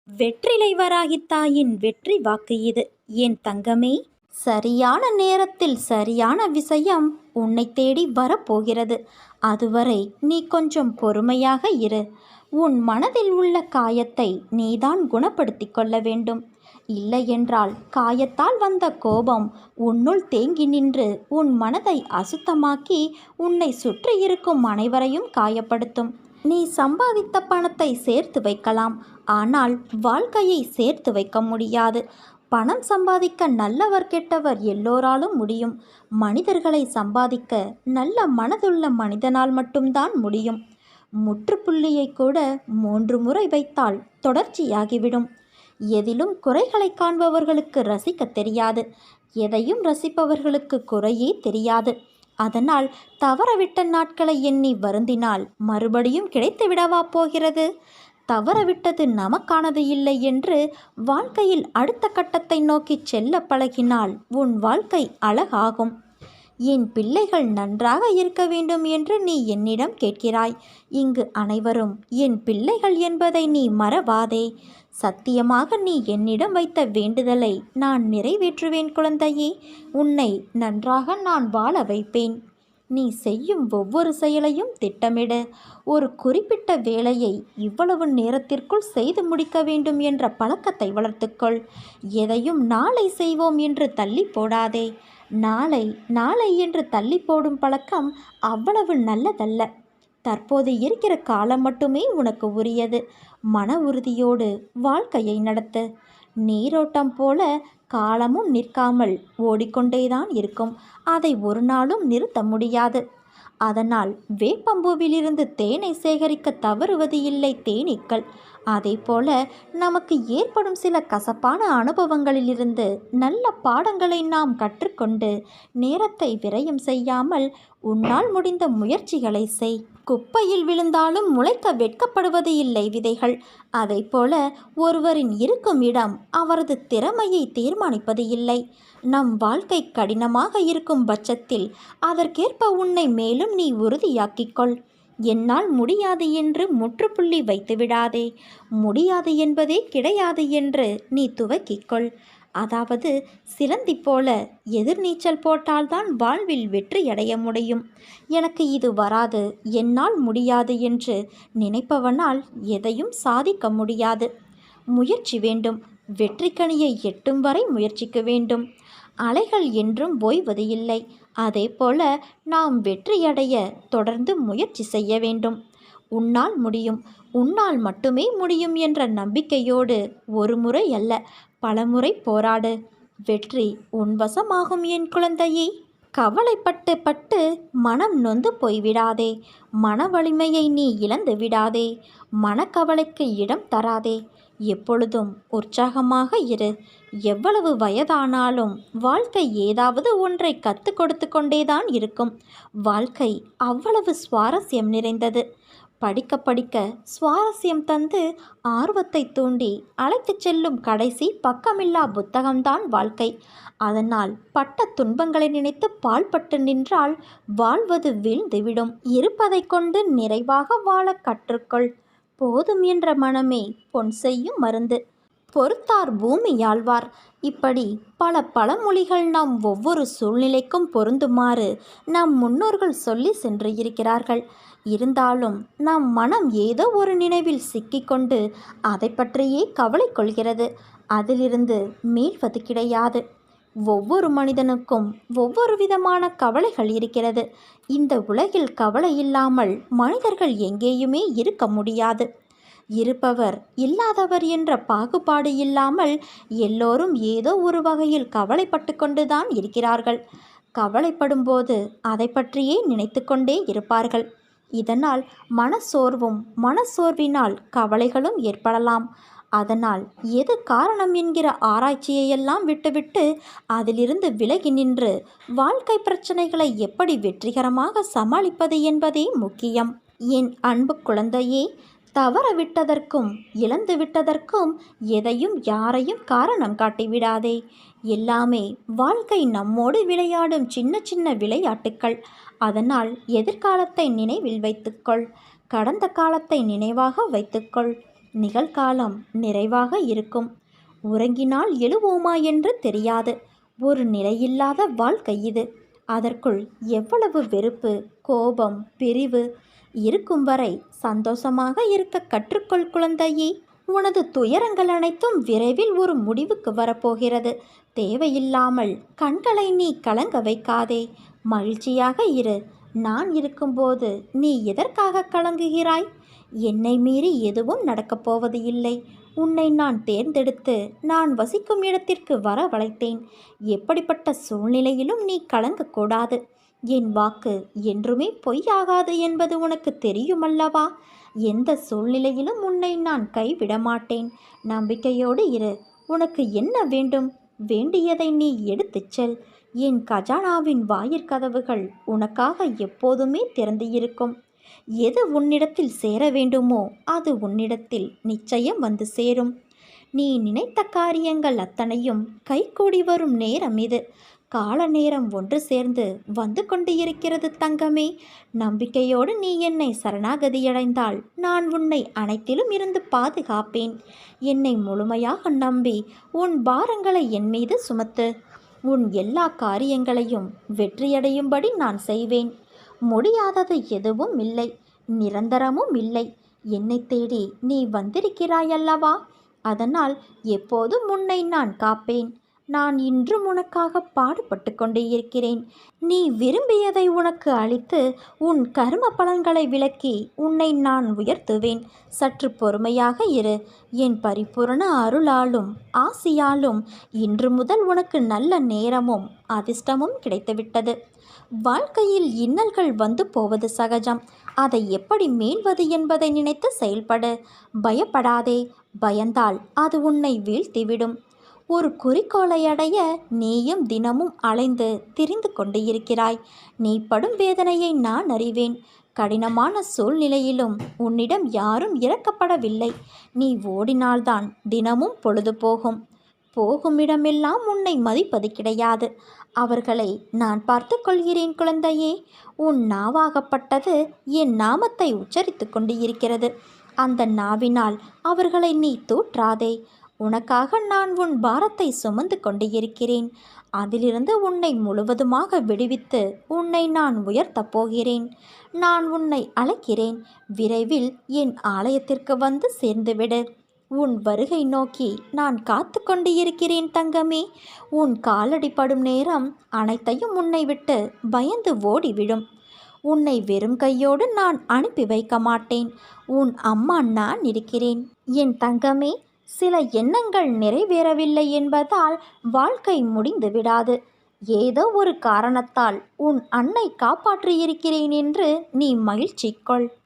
வெற்றிலை வராகி தாயின் வெற்றி வாக்கு இது. என் தங்கமே, சரியான நேரத்தில் சரியான விஷயம் உன்னை தேடி வரப்போகிறது. அதுவரை நீ கொஞ்சம் பொறுமையாக இரு. உன் மனதில் உள்ள காயத்தை நீதான் குணப்படுத்தி கொள்ள வேண்டும். இல்லையென்றால் காயத்தால் வந்த கோபம் உன்னுள் தேங்கி நின்று உன் மனதை அசுத்தமாக்கி உன்னை சுற்றி இருக்கும் அனைவரையும் காயப்படுத்தும். நீ சம்பாதித்த பணத்தை சேர்த்து வைக்கலாம், ஆனால் வாழ்க்கையை சேர்த்து வைக்க முடியாது. பணம் சம்பாதிக்க நல்லவர் கெட்டவர் எல்லோராலும் முடியும். மனிதர்களை சம்பாதிக்க நல்ல மனதுள்ள மனிதனால் மட்டும்தான் முடியும். முற்றுப்புள்ளியை கூட 3 முறை வைத்தால் தொடர்ச்சியாகிவிடும். எதிலும் குறைகளை காண்பவர்களுக்கு ரசிக்க தெரியாது. எதையும் ரசிப்பவர்களுக்கு குறையே தெரியாது. அதனால் தவறவிட்ட நாட்களை எண்ணி வருந்தினால் மறுபடியும் கிடைத்து விடவா போகிறது? தவறவிட்டது நமக்கானது இல்லை என்று வாழ்க்கையில் அடுத்த கட்டத்தை நோக்கி செல்ல பழகினால் உன் வாழ்க்கை அழகாகும். என் பிள்ளைகள் நன்றாக இருக்க வேண்டும் என்று நீ என்னிடம் கேட்கிறாய். இங்கு அனைவரும் என் பிள்ளைகள் என்பதை நீ மறவாதே. சத்தியமாக நீ என்னிடம் வைத்த வேண்டுதலை நான் நிறைவேற்றுவேன் குழந்தையே. உன்னை நன்றாக நான் வாழ வைப்பேன். நீ செய்யும் ஒவ்வொரு செயலையும் திட்டமிடு. ஒரு குறிப்பிட்ட வேலையை இவ்வளவு நேரத்திற்குள் செய்து முடிக்க வேண்டும் என்ற பழக்கத்தை வளர்த்துக்கொள். எதையும் நாளை செய்வோம் என்று தள்ளி போடாதே. நாளை நாளை என்று தள்ளி போடும் பழக்கம் அவ்வளவு நல்லதல்ல. தற்போது இருக்கிற காலம் மட்டுமே உனக்கு உரியது. மன உறுதியோடு வாழ்க்கையை நடத்து. நீரோட்டம் போல காலமும் நிற்காமல் ஓடிக்கொண்டேதான் இருக்கும். அதை ஒரு நாளும் நிறுத்த முடியாது. அதனால் வேப்பம்பூவிலிருந்து தேனை சேகரிக்க தவறுவது இல்லை தேனீக்கள். அதே போல நமக்கு ஏற்படும் சில கசப்பான அனுபவங்களிலிருந்து நல்ல பாடங்களை நாம் கற்றுக்கொண்டு நேரத்தை விரயம் செய்யாமல் உன்னால் முடிந்த முயற்சிகளை செய். குப்பையில் விழுந்தாலும் முளைக்க வெட்கப்படுவது இல்லை விதைகள். அதை போல ஒருவரின் இருக்கும் இடம் அவரது திறமையை தீர்மானிப்பது இல்லை. நம் வாழ்க்கை கடினமாக இருக்கும் பட்சத்தில் அதற்கேற்ப உன்னை மேலும் நீ உறுதியாக்கிக்கொள். என்னால் முடியாது என்று முற்றுப்புள்ளி வைத்து விடாதே. முடியாது என்பதே கிடையாது என்று நீ துவக்கிக்கொள். அதாவது சிலந்தி போல எதிர்நீச்சல் போட்டால்தான் வாழ்வில் வெற்றியடைய முடியும். எனக்கு இது வராது, என்னால் முடியாது என்று நினைப்பவனால் எதையும் சாதிக்க முடியாது. முயற்சி வேண்டும். வெற்றிக்கனியை எட்டும் வரை முயற்சிக்க வேண்டும். அலைகள் என்றும் ஓய்வது இல்லை. அதே போல நாம் வெற்றியடைய தொடர்ந்து முயற்சி செய்ய வேண்டும். உன்னால் முடியும், உன்னால் மட்டுமே முடியும் என்ற நம்பிக்கையோடு ஒரு முறை அல்ல பலமுறை போராடு. வெற்றி உன் வசமாகும் என் குழந்தையே. கவலைப்பட்டு பட்டு மனம் நொந்து போய்விடாதே. மன வலிமையை நீ இழந்து விடாதே. மனக்கவலைக்கு இடம் தராதே. எப்பொழுதும் உற்சாகமாக இரு. எவ்வளவு வயதானாலும் வாழ்க்கை ஏதாவது ஒன்றை கற்றுக் கொடுத்து கொண்டேதான் இருக்கும். வாழ்க்கை அவ்வளவு சுவாரஸ்யம் நிறைந்தது. படிக்க படிக்க சுவாரஸ்யம் தந்து ஆர்வத்தை தூண்டி அழைத்துச் செல்லும் கடைசி பக்கமில்லா புத்தகம்தான் வாழ்க்கை. அதனால் பட்ட துன்பங்களை நினைத்து பாழ்பட்டு நின்றால் வாழ்வது வீழ்ந்துவிடும். இருப்பதை கொண்டு நிறைவாக வாழ கற்றுக்கொள். போதும் என்ற மனமே பொன் செய்யும் மருந்து. பொறுத்தார் பூமி ஆழ்வார். இப்படி பல பழமொழிகள் நம் ஒவ்வொரு சூழ்நிலைக்கும் பொருந்துமாறு நம் முன்னோர்கள் சொல்லி சென்று இருக்கிறார்கள். இருந்தாலும் நம் மனம் ஏதோ ஒரு நினைவில் சிக்கிக்கொண்டு அதை பற்றியே கவலை கொள்கிறது. அதிலிருந்து மீள்வது கிடையாது. ஒவ்வொரு மனிதனுக்கும் ஒவ்வொரு விதமான கவலைகள் இருக்கிறது. இந்த உலகில் கவலை இல்லாமல் மனிதர்கள் எங்கேயுமே இருக்க முடியாது. இருப்பவர் இல்லாதவர் என்ற பாகுபாடு இல்லாமல் எல்லோரும் ஏதோ ஒரு வகையில் கவலைப்பட்டு கொண்டுதான் இருக்கிறார்கள். கவலைப்படும்போது அதை பற்றியே நினைத்து கொண்டே இருப்பார்கள். இதனால் மனசோர்வினால் கவலைகளும் ஏற்படலாம். அதனால் எது காரணம் என்கிற ஆராய்ச்சியையெல்லாம் விட்டுவிட்டு அதிலிருந்து விலகி நின்று வாழ்க்கை பிரச்சனைகளை எப்படி வெற்றிகரமாக சமாளிப்பது என்பதே முக்கியம். என் அன்பு குழந்தையே, தவறவிட்டதற்கும் இழந்து விட்டதற்கும் எதையும் யாரையும் காரணம் காட்டிவிடாதே. எல்லாமே வாழ்க்கை நம்மோடு விளையாடும் சின்ன சின்ன விளையாட்டுக்கள். அதனால் எதிர்காலத்தை நினைவில் வைத்துக்கொள். கடந்த காலத்தை நினைவாக வைத்துக்கொள். நிகழ்காலம் நிறைவாக இருக்கும். உறங்கினால் எழுவோமா என்று தெரியாது. ஒரு நிலையில்லாத வாழ்க்கை இது. அதற்குள் எவ்வளவு வெறுப்பு, கோபம், பிரிவு! இருக்கும் வரை சந்தோஷமாக இருக்க கற்றுக்கொள் குழந்தையே. உனது துயரங்கள் அனைத்தும் விரைவில் ஒரு முடிவுக்கு வரப்போகிறது. தேவையில்லாமல் கண்களை நீ கலங்க வைக்காதே. மகிழ்ச்சியாக இரு. நான் இருக்கும்போது நீ எதற்காக கலங்குகிறாய்? என்னை மீறி எதுவும் நடக்கப் போவது இல்லை. உன்னை நான் தேர்ந்தெடுத்து நான் வசிக்கும் இடத்திற்கு வரவழைத்தேன். எப்படிப்பட்ட சூழ்நிலையிலும் நீ கலங்கக்கூடாது. என் வாக்கு என்றுமே பொய்யாகாது என்பது உனக்கு தெரியுமல்லவா? எந்த சூழ்நிலையிலும் உன்னை நான் கைவிட மாட்டேன். நம்பிக்கையோடு இரு. உனக்கு என்ன வேண்டும்? வேண்டியதை நீ எடுத்துச் செல். என் கஜானாவின் வாயிற்கதவுகள் உனக்காக எப்போதுமே திறந்து இருக்கும். எது உன்னிடத்தில் சேர வேண்டுமோ அது உன்னிடத்தில் நிச்சயம் வந்து சேரும். நீ நினைத்த காரியங்கள் அத்தனையும் கைகூடி வரும் நேரம் இது. கால நேரம் ஒன்று சேர்ந்து வந்து கொண்டு இருக்கிறது தங்கமே. நம்பிக்கையோடு நீ என்னை சரணாகதியடைந்தால் நான் உன்னை அனைத்திலும் இருந்து பாதுகாப்பேன். என்னை முழுமையாக நம்பி உன் பாரங்களை என் மீது சுமத்து. உன் எல்லா காரியங்களையும் வெற்றியடையும்படி நான் செய்வேன். முடியாதது எதுவும் இல்லை, நிரந்தரமும் இல்லை. என்னை தேடி நீ வந்திருக்கிறாயல்லவா? அதனால் எப்போதும் உன்னை நான் காப்பேன். நான் இன்றும் உனக்காக பாடுபட்டு கொண்டே இருக்கிறேன். நீ விரும்பியதை உனக்கு அளித்து உன் கர்ம பலன்களை விலக்கி உன்னை நான் உயர்த்துவேன். சற்று பொறுமையாக இரு. என் பரிபூரண அருளாலும் ஆசியாலும் இன்று முதல் உனக்கு நல்ல நேரமும் அதிர்ஷ்டமும் கிடைத்துவிட்டது. வாழ்க்கையில் இன்னல்கள் வந்து போவது சகஜம். அதை எப்படி மீள்வது என்பதை நினைத்து செயல்படு. பயப்படாதே. பயந்தால் அது உன்னை வீழ்த்திவிடும். ஒரு குறிக்கோளை அடைய நீயும் தினமும் அலைந்து திரிந்து கொண்டு இருக்கிறாய். நீ படும் வேதனையை நான் அறிவேன். கடினமான சூழ்நிலையிலும் உன்னிடம் யாரும் இறக்கப்படவில்லை. நீ ஓடினால்தான் தினமும் பொழுது போகும். போகும் இடமெல்லாம் உன்னை மதிப்பது கிடையாது. அவர்களை நான் பார்த்து கொள்கிறேன் குழந்தையே. உன் நாவாகப்பட்டது என் நாமத்தை உச்சரித்து கொண்டு இருக்கிறது. அந்த நாவினால் அவர்களை நீ தூற்றாதே. உனக்காக நான் உன் பாரத்தை சுமந்து கொண்டு இருக்கிறேன். அதிலிருந்து உன்னை முழுவதுமாக விடுவித்து உன்னை நான் உயர்த்தப் போகிறேன். நான் உன்னை அழைக்கிறேன். விரைவில் என் ஆலயத்திற்கு வந்து சேர்ந்துவிடு. உன் வருகை நோக்கி நான் காத்து கொண்டு இருக்கிறேன் தங்கமே. உன் காலடி படும் நேரம் அனைத்தையும் உன்னை விட்டு பயந்து ஓடிவிடும். உன்னை வெறும் கையோடு நான் அனுப்பி வைக்க மாட்டேன். உன் அம்மா நான் இருக்கிறேன். என் தங்கமே, சில எண்ணங்கள் நிறைவேறவில்லை என்பதால் வாழ்க்கை முடிந்து விடாது. ஏதோ ஒரு காரணத்தால் உன் அன்னை காப்பாற்றியிருக்கிறேன் என்று நீ மகிழ்ச்சி கொள்.